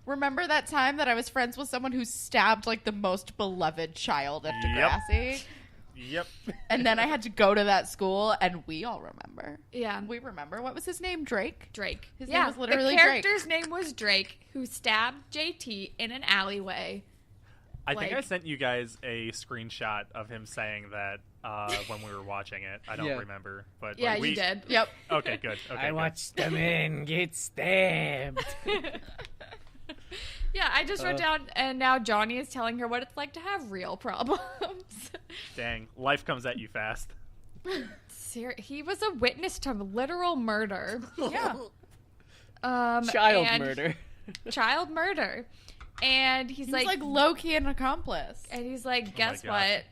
remember that time that I was friends with someone who stabbed like the most beloved child at Degrassi? Yep. And then I had to go to that school, and we all remember. Yeah. We remember. What was his name? Drake? Drake. His name was literally the character's Drake. name was Drake, who stabbed JT in an alleyway. I think I sent you guys a screenshot of him saying that when we were watching it. I don't remember. But yeah, you did. Yep. Okay, good. Okay, I watched the men get stabbed. Yeah, I just wrote down, and now Johnny is telling her what it's like to have real problems. Dang, life comes at you fast. He was a witness to literal murder. Yeah. Child murder. Child murder. And he's like low-key an accomplice. And he's like, guess what?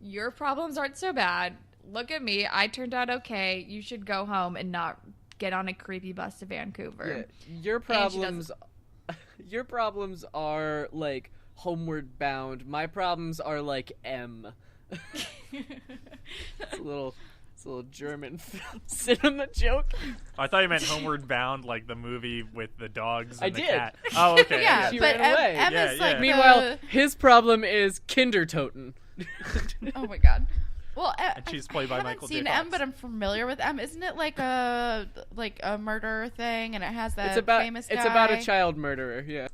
Your problems aren't so bad. Look at me. I turned out okay. You should go home and not get on a creepy bus to Vancouver. Yeah. Your problems are like homeward bound. My problems are like M. It's a little German cinema joke. I thought you meant Homeward Bound, like the movie with the dogs and the did. cat. Oh, okay. Yeah, She but ran away. M is like Meanwhile, his problem is Kindertoten. Oh my god. Well, and she's played by Michael J. I've seen Fox. M, but I'm familiar with M. Isn't it like a murder thing, and it has that famous guy? It's about a child murderer, yeah.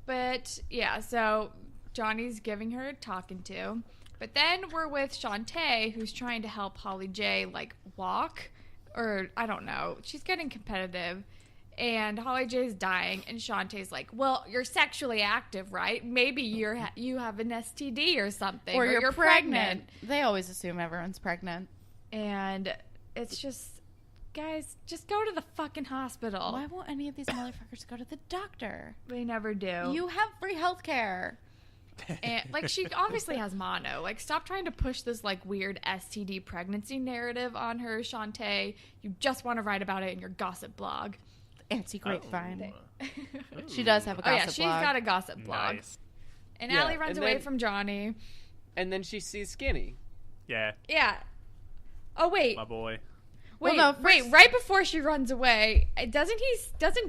But, yeah, so Johnny's giving her a talking to. But then we're with Shantae, who's trying to help Holly J, like, walk. Or, I don't know. She's getting competitive. And Holly J's dying. And Shantae's like, well, you're sexually active, right? Maybe you have an STD or something. Or you're pregnant. They always assume everyone's pregnant. And it's just, guys, just go to the fucking hospital. Why won't any of these motherfuckers go to the doctor? They never do. You have free health care. And, like, she obviously has mono. Like, stop trying to push this, like, weird STD pregnancy narrative on her, Shantae. You just want to write about it in your gossip blog. Antsy Grapevine. She does have a gossip blog. She's got a gossip blog. Nice. And Alli runs away from Johnny. And then she sees Skinny. Yeah. Yeah. Oh, wait. My boy. Wait, right before she runs away, doesn't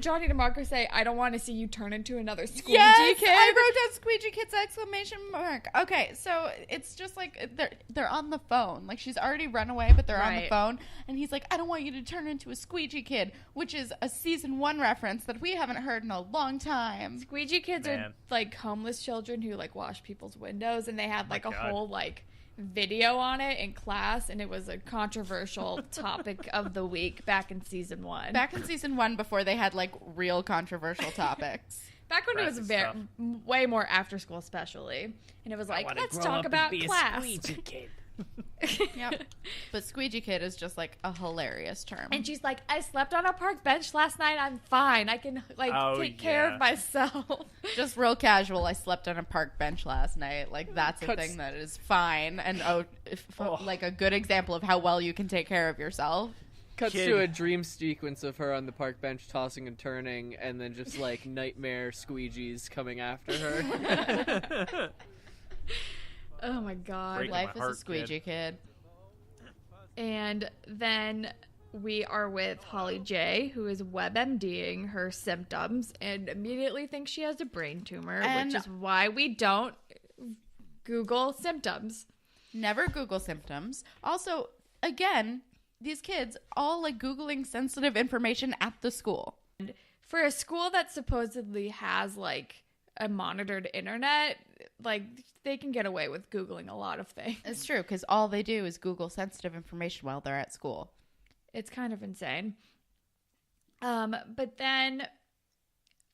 Johnny DiMarco say, I don't want to see you turn into another squeegee kid? I wrote down squeegee kids exclamation mark. Okay, so it's just like they're on the phone. Like, she's already run away, but they're on the phone. And he's like, I don't want you to turn into a squeegee kid, which is a season 1 reference that we haven't heard in a long time. Squeegee kids are like homeless children who like wash people's windows, and they had like whole like video on it in class, and it was a controversial topic of the week back in season 1. Back in season 1 before they had like real controversial topics. Back when it was way more after school especially. And it was like, let's talk about class. Yep. But squeegee kid is just like a hilarious term. And she's like, I slept on a park bench last night. I'm fine. I can like take care of myself. Just real casual. I slept on a park bench last night. Like, that's a thing that is fine. And like a good example of how well you can take care of yourself. Cuts to a dream sequence of her on the park bench tossing and turning, and then just like nightmare squeegees coming after her. Oh my god. Breaking Life my is heart, a squeegee kid. And then we are with Holly J, who is WebMDing her symptoms and immediately thinks she has a brain tumor, which is why we don't Google symptoms. Never Google symptoms. Also, again, these kids all like Googling sensitive information at the school. And for a school that supposedly has like a monitored internet, like they can get away with Googling a lot of things. It's true, because all they do is Google sensitive information while they're at school. It's kind of insane. But then...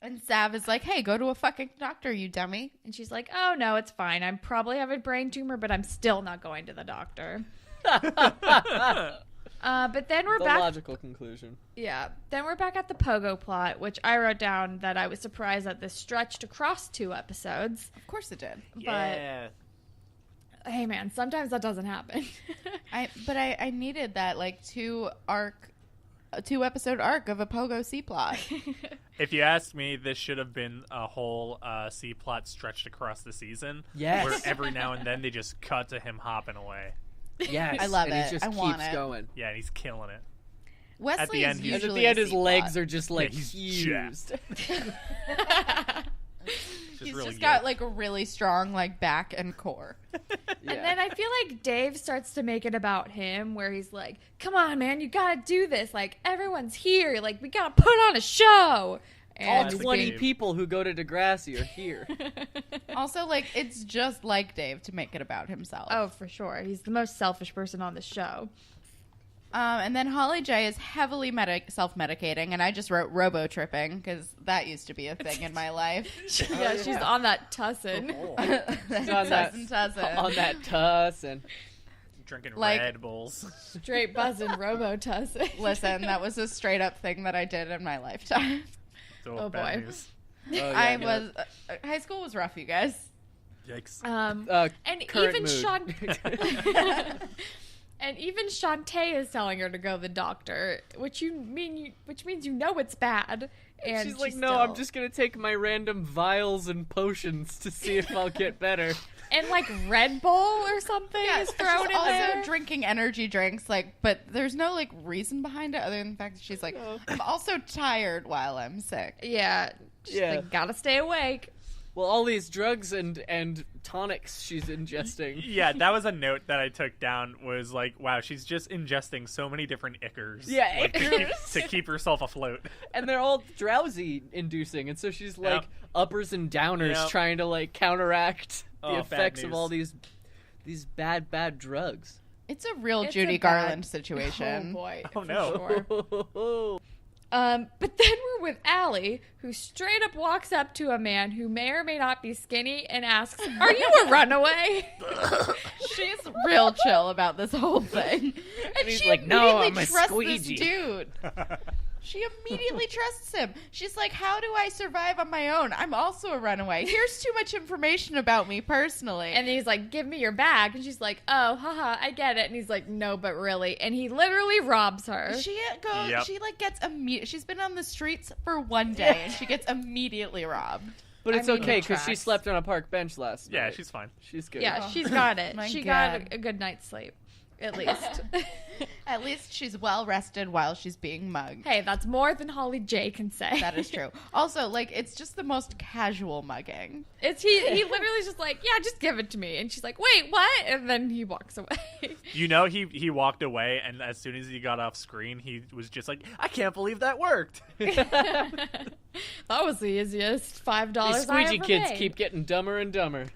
And Sav is like, hey, go to a fucking doctor, you dummy. And she's like, oh, no, it's fine. I probably have a brain tumor, but I'm still not going to the doctor. But then we're back... The logical conclusion. Yeah. Then we're back at the pogo plot, which I wrote down that I was surprised that this stretched across 2 episodes. Of course it did. Yeah. But, hey, man, sometimes that doesn't happen. I needed that, like, 2-episode arc of a pogo C-plot. If you ask me, this should have been a whole C-plot stretched across the season. Yes. Where every now and then they just cut to him hopping away. Yes. I love and it. He just I want keeps it. going. Yeah, and he's killing it. Wesley at the end, is he's- usually And at the end, a his C-plot. legs are just, like, he's fused. He's really just got yoked. like a really strong like back and core. And then I feel like Dave starts to make it about him, where he's like, come on, man, you gotta do this. Like, everyone's here. Like, we gotta put on a show. All And 20 Dave. people who go to Degrassi are here. Also, like, it's just like Dave to make it about himself. Oh, for sure. He's the most selfish person on the show. And then Holly J is heavily self-medicating, and I just wrote robo-tripping because that used to be a thing in my life. Yeah, she's on that tussin. She's on that tussin. Drinking like- Red Bulls. Straight buzzing robo-tussin. Listen, that was a straight-up thing that I did in my lifetime. Oh, boy. News. High school was rough, you guys. Yikes. And current even and even Shantae is telling her to go to the doctor, which means you know it's bad. And she's like, no, I'm just gonna take my random vials and potions to see if I'll get better. And like Red Bull or something is thrown in also there. drinking energy drinks, like, but there's no like reason behind it other than the fact that she's like, I'm also tired while I'm sick. Yeah, she's like, gotta stay awake. Well, all these drugs and tonics she's ingesting. Yeah, that was a note that I took down, was like, wow, she's just ingesting so many different ickers. Yeah, like, ickers. to keep herself afloat. And they're all drowsy inducing, and so she's like uppers and downers trying to like counteract the effects of all these bad drugs. It's a real It's Judy a bad- Garland situation. Oh boy. Oh, for no. Sure. But then we're with Alli, who straight up walks up to a man who may or may not be skinny and asks, "Are you a runaway?" She's real chill about this whole thing. And he's she like, "No, immediately I'm a trusts squeegee." this dude. She immediately trusts him. She's like, how do I survive on my own? I'm also a runaway. Here's too much information about me personally. And he's like, "Give me your bag." And she's like, "Oh, haha, I get it." And he's like, "No, but really." And he literally robs her. she goes, Yep. she like gets she's been on the streets for one day and she gets immediately robbed. But it's I mean, okay it because she tracks. slept on a park bench last night. Yeah, she's fine. She's good. Yeah, she's got it. My She God. got a good night's sleep, at least. At least she's well rested while she's being mugged. Hey, that's more than Holly J can say. That is true. Also, like, it's just the most casual mugging. He literally just like, "Yeah, just give it to me." And she's like, "Wait, what?" And then he walks away. You know, he walked away, and as soon as he got off screen, he was just like, I can't believe that worked. That was the easiest $5 These I squeegee ever kids made. keep getting dumber and dumber.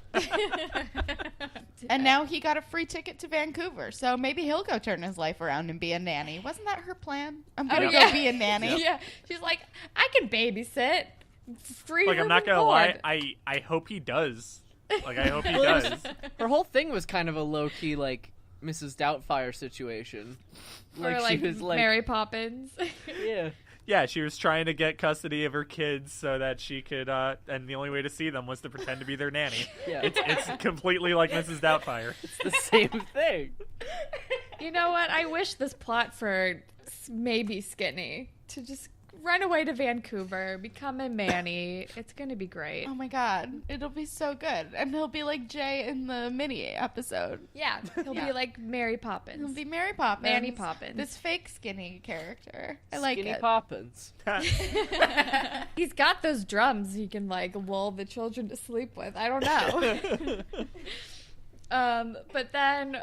And now he got a free ticket to Vancouver, so maybe he'll go turn his life around and be a nanny. Wasn't that her plan? I'm gonna go be a nanny. Yeah, she's like, "I can babysit, free Like, I'm room not and gonna board." lie, I hope he does. Like, I hope he does. Her whole thing was kind of a low-key, like, Mrs. Doubtfire situation. Or like she was like, Mary Poppins. yeah. Yeah, she was trying to get custody of her kids so that she could, and the only way to see them was to pretend to be their nanny. Yeah. It's completely like Mrs. Doubtfire. It's the same thing. You know what? I wish this plot for maybe Skinny to just run away to Vancouver, become a Manny. It's gonna be great. Oh my god, it'll be so good, and he'll be like Jay in the mini episode. Yeah, he'll be like Mary Poppins. He'll be Mary Poppins, Manny Poppins. this fake skinny character. I like Skinny it. Poppins. He's got those drums he can like lull the children to sleep with. I don't know. But then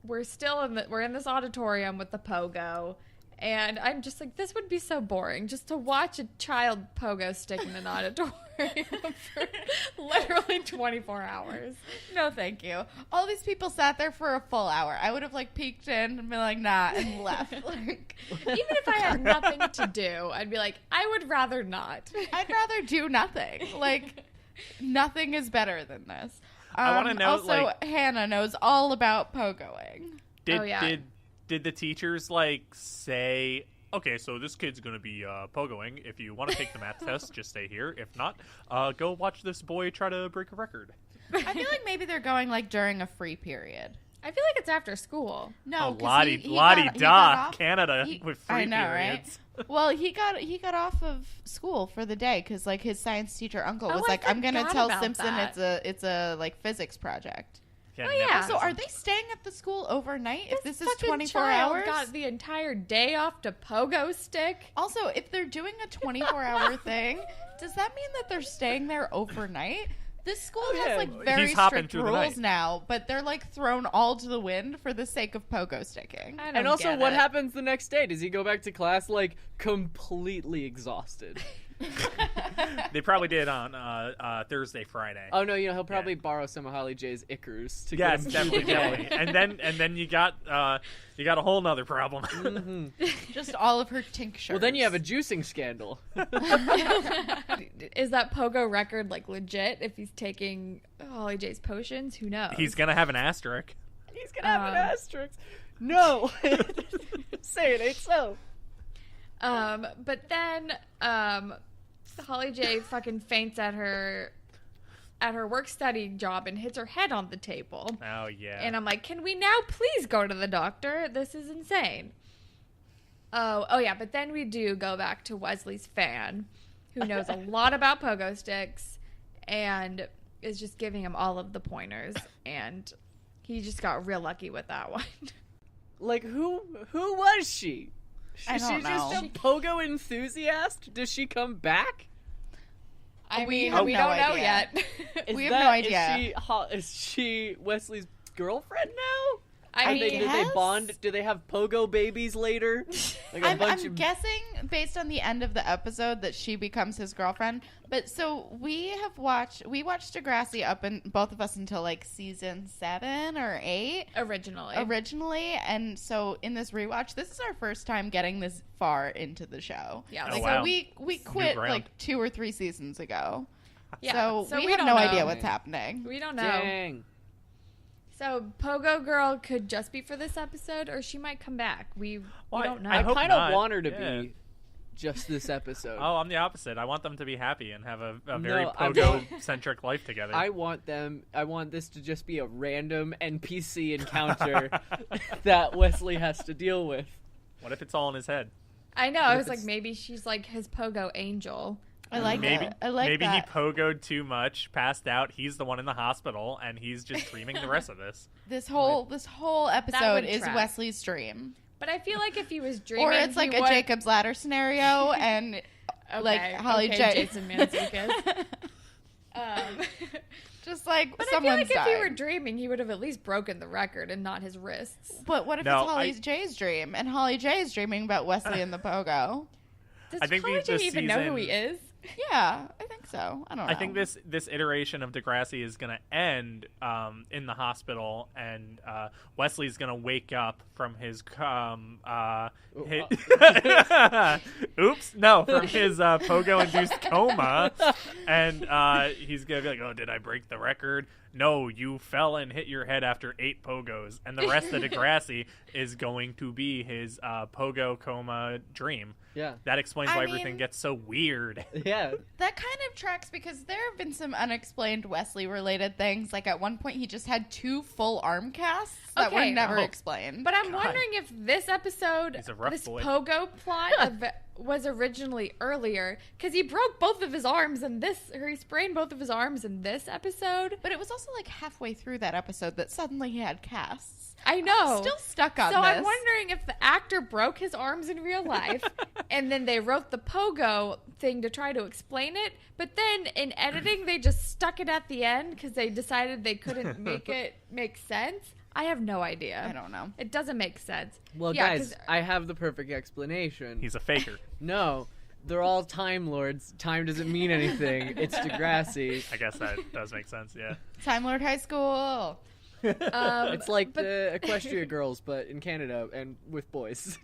we're still we're in this auditorium with the pogo, and I'm just like, this would be so boring just to watch a child pogo stick in an auditorium for literally 24 hours. No, thank you. All these people sat there for a full hour. I would have like peeked in and been like, nah, and left. Like, Even if I had nothing to do, I'd be like, I would rather not. I'd rather do nothing. Like, nothing is better than this. I wanna know, Also, like- Hannah knows all about pogoing. Oh, yeah. Did the teachers like say, okay, so this kid's gonna be pogoing. If you want to take the math test, just stay here. If not, go watch this boy try to break a record. I feel like maybe they're going like during a free period. I feel like it's after school. No, 'cause Lottie he got da off- Canada he- with free I know, periods. right? Well, he got off of school for the day because like his science teacher uncle was I like, I'm gonna forgot tell about Simpson that. it's a like physics project. Getting yeah. nepotism. So are they staying at the school overnight if this is fucking 24 child hours? got the entire day off to pogo stick. Also, if they're doing a 24-hour thing, does that mean that they're staying there overnight? This school has like very He's hopping strict through the rules night. now, but they're like thrown all to the wind for the sake of pogo sticking. I don't And also, get what it. happens the next day? Does he go back to class like completely exhausted? They probably did on Thursday, Friday. Oh no, he'll probably borrow some of Holly J's Ickers to Yes, get him through definitely, the day. definitely. And then you got a whole nother problem. Just all of her tinctures. Well, then you have a juicing scandal. Is that pogo record like legit? If he's taking Holly J's potions, who knows? He's gonna have an asterisk. He's gonna have an asterisk. No, say it ain't so. But then Holly J fucking faints at her work study job and hits her head on the table. Oh yeah. And I'm like, can we now please go to the doctor? This is insane. Oh yeah, but then we do go back to Wesley's fan, who knows a lot about pogo sticks and is just giving him all of the pointers, and he just got real lucky with that one. Like who was she? I Is don't she just know. a pogo enthusiast? Does she come back? I We mean, have we no don't know idea. yet. We have no idea. Is she Wesley's girlfriend now? I Do mean, they bond? Do they have pogo babies later? Like I'm guessing based on the end of the episode that she becomes his girlfriend. But so we watched Degrassi up in both of us until like season 7 or 8 originally, and so in this rewatch, this is our first time getting this far into the show. Yeah, Oh, like, wow. So we quit ground. like 2 or 3 seasons ago. yeah. So we we have don't no know. idea what's happening. We don't know. Dang. So Pogo Girl could just be for this episode, or she might come back. We don't know. I I hope kind of not. want her to Yeah. be just this episode. Oh, I'm the opposite. I want them to be happy and have a very No, I pogo-centric life together. I want this to just be a random NPC encounter that Wesley has to deal with. What if it's all in his head? I know. I was It's- like, maybe she's like his Pogo angel. I like maybe, that. I like maybe that. he pogoed too much, passed out. He's the one in the hospital, and he's just dreaming the rest of this. This whole episode would is track. Wesley's dream. But I feel like if he was dreaming, Or it's like a Jacob's Ladder scenario, and like Holly J. Jason Mantzoukas. Just like But I feel someone's like if he were died. dreaming, he would have at least broken the record and not his wrists. But what if No, it's Holly J's dream, and Holly J is dreaming about Wesley and the pogo? Does I think Holly J this even know who he season- is? Yeah, I think so. I don't know. I think this iteration of Degrassi is going to end in the hospital, and Wesley's going to wake up from his oops, no, from his pogo-induced coma, and he's going to be like, "Oh, did I break the record? No, you fell and hit your head after 8 pogos," and the rest of Degrassi is going to be his pogo coma dream. Yeah. That explains I why mean- everything gets so weird. Yeah. that kind of tracks because there have been some unexplained Wesley-related things. Like at one point, he just had 2 full arm casts that were Okay. never Oh. explained. But I'm God. wondering if this episode, He's a rough this boy. Pogo plot was originally earlier, because he broke both of his arms in this, or he sprained both of his arms in this episode. But it was also like halfway through that episode that suddenly he had casts. I know. I'm still stuck on So this. I'm wondering if the actor broke his arms in real life, and then they wrote the Pogo thing to try to explain it, but then in editing they just stuck it at the end because they decided they couldn't make it make sense. I have no idea. I don't know. It doesn't make sense. Well, Yeah, guys, 'cause- I have the perfect explanation. He's a faker. No, they're all Time Lords. Time doesn't mean anything. It's Degrassi. I guess that does make sense, yeah. Time Lord High School. It's like the Equestria Girls, but in Canada and with boys.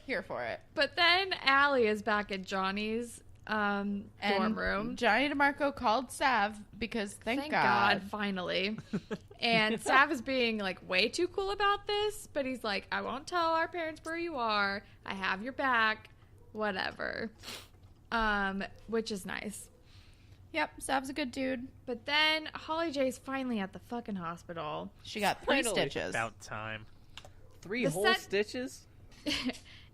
Here for it. But then Alli is back at Johnny's dorm room. Johnny DiMarco called Sav because thank God. Finally. And Sav is being like way too cool about this, but he's like, I won't tell our parents where you are. I have your back. Whatever. Which is nice. Yep, Sav's a good dude. But then Holly J's finally at the fucking hospital. She got 3 Finally. stitches. About time. 3 The whole set- stitches?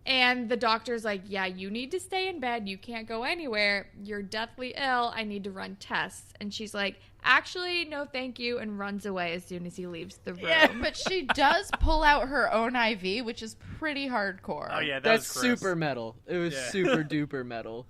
And the doctor's like, yeah, you need to stay in bed. You can't go anywhere. You're deathly ill. I need to run tests. And she's like, actually, no, thank you, and runs away as soon as he leaves the room. Yeah, but she does pull out her own IV, which is pretty hardcore. Oh, yeah, that's super metal. It was super duper metal.